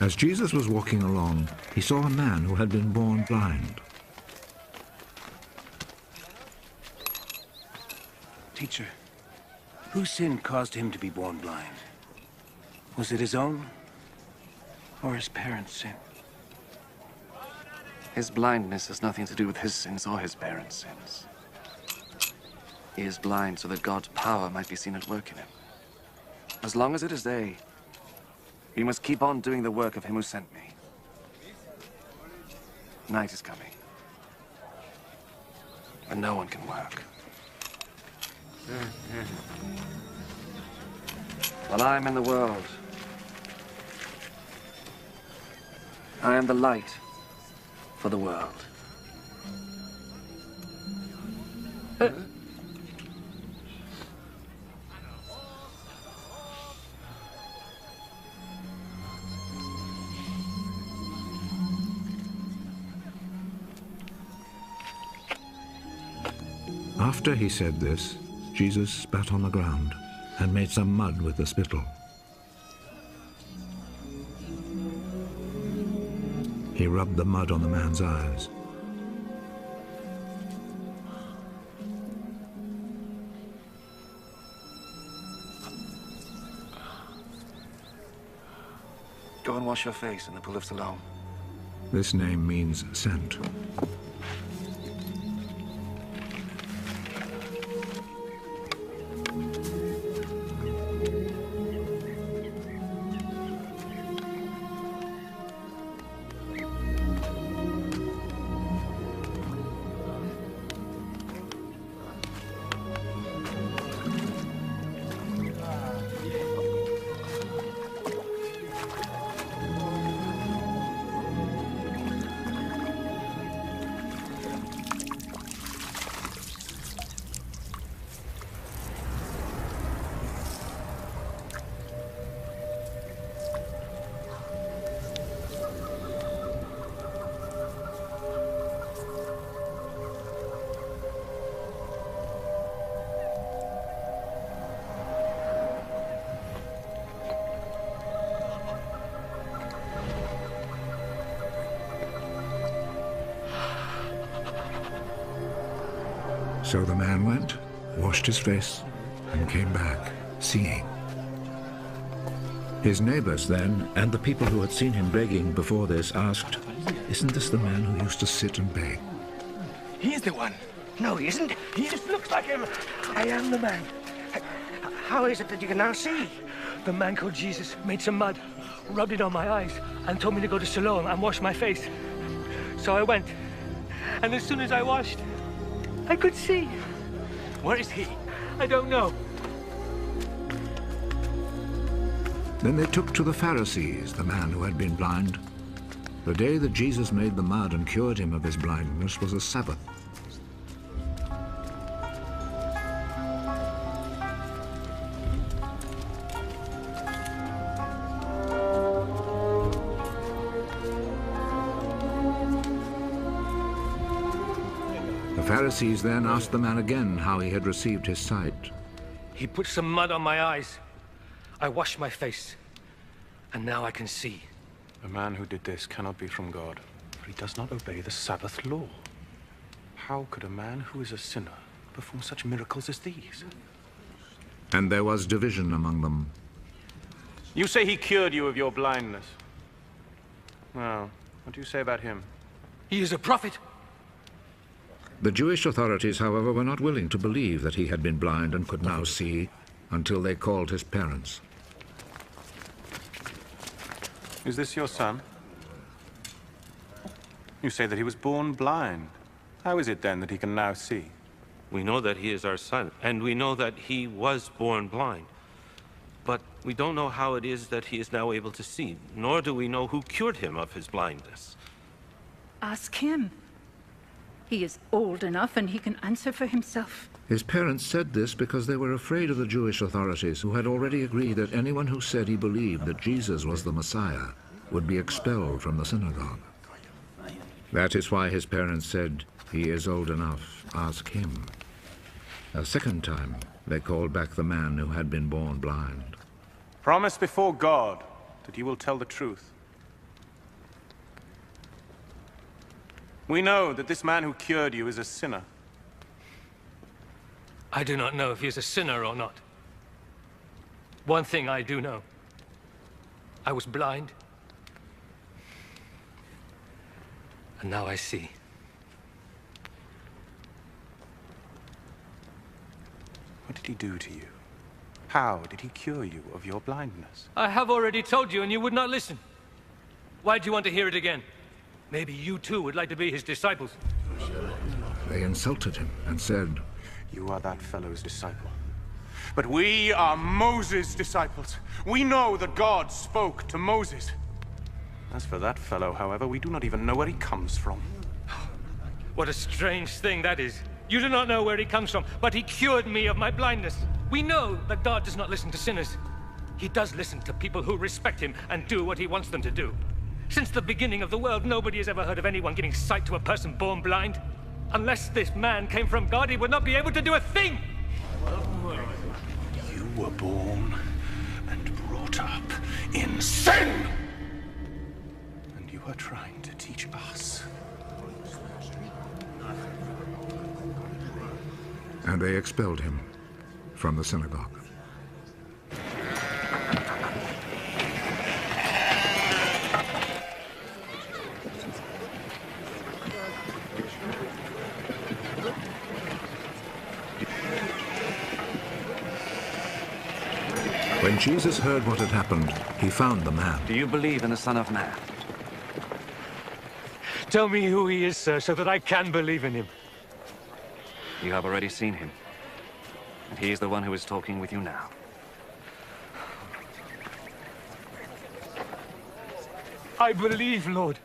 As Jesus was walking along, he saw a man who had been born blind. Teacher, whose sin caused him to be born blind? Was it his own or his parents' sin? His blindness has nothing to do with his sins or his parents' sins. He is blind so that God's power might be seen at work in him. As long as it is day, he must keep on doing the work of him who sent me. Night is coming, and no one can work. While I am in the world, I am the light for the world. After he said this, Jesus spat on the ground and made some mud with the spittle. He rubbed the mud on the man's eyes. Go and wash your face in the pool of Siloam. This name means sent. So the man went, washed his face, and came back, seeing. His neighbors then, and the people who had seen him begging before this, asked, "Isn't this the man who used to sit and beg?" He's the one. No, he isn't. He just looks like him. I am the man. How is it that you can now see? The man called Jesus made some mud, rubbed it on my eyes, and told me to go to Siloam and wash my face. So I went, and as soon as I washed, I could see. Where is he? I don't know. Then they took to the Pharisees the man who had been blind. The day that Jesus made the mud and cured him of his blindness was a Sabbath. The Pharisees then asked the man again how he had received his sight. He put some mud on my eyes. I washed my face, and now I can see. The man who did this cannot be from God, for he does not obey the Sabbath law. How could a man who is a sinner perform such miracles as these? And there was division among them. You say he cured you of your blindness. Well, what do you say about him? He is a prophet. The Jewish authorities, however, were not willing to believe that he had been blind and could now see until they called his parents. Is this your son? You say that he was born blind. How is it then that he can now see? We know that he is our son, and we know that he was born blind. But we don't know how it is that he is now able to see, nor do we know who cured him of his blindness. Ask him. He is old enough and he can answer for himself. His parents said this because they were afraid of the Jewish authorities, who had already agreed that anyone who said he believed that Jesus was the Messiah would be expelled from the synagogue. That is why his parents said, He is old enough. Ask him. A second time, they called back the man who had been born blind. Promise before God that you will tell the truth. We know that this man who cured you is a sinner. I do not know if he is a sinner or not. One thing I do know. I was blind. And now I see. What did he do to you? How did he cure you of your blindness? I have already told you and you would not listen. Why do you want to hear it again? Maybe you too would like to be his disciples. They insulted him and said, You are that fellow's disciple. But we are Moses' disciples. We know that God spoke to Moses. As for that fellow, however, we do not even know where he comes from. What a strange thing that is. You do not know where he comes from, but he cured me of my blindness. We know that God does not listen to sinners. He does listen to people who respect him and do what he wants them to do. Since the beginning of the world, nobody has ever heard of anyone giving sight to a person born blind. Unless this man came from God, he would not be able to do a thing! You were born and brought up in sin! And you are trying to teach us. and they expelled him from the synagogue. When Jesus heard what had happened, he found the man. Do you believe in the Son of Man? Tell me who he is, sir, so that I can believe in him. You have already seen him. And he is the one who is talking with you now. I believe, Lord.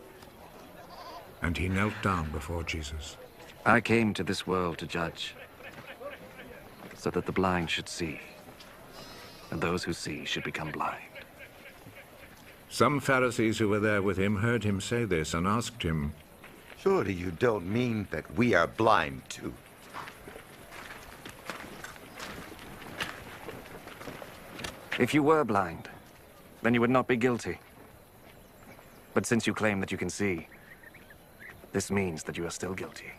And he knelt down before Jesus. I came to this world to judge, so that the blind should see, and those who see should become blind. Some Pharisees who were there with him heard him say this and asked him, Surely you don't mean that we are blind too? If you were blind, then you would not be guilty. But since you claim that you can see, this means that you are still guilty.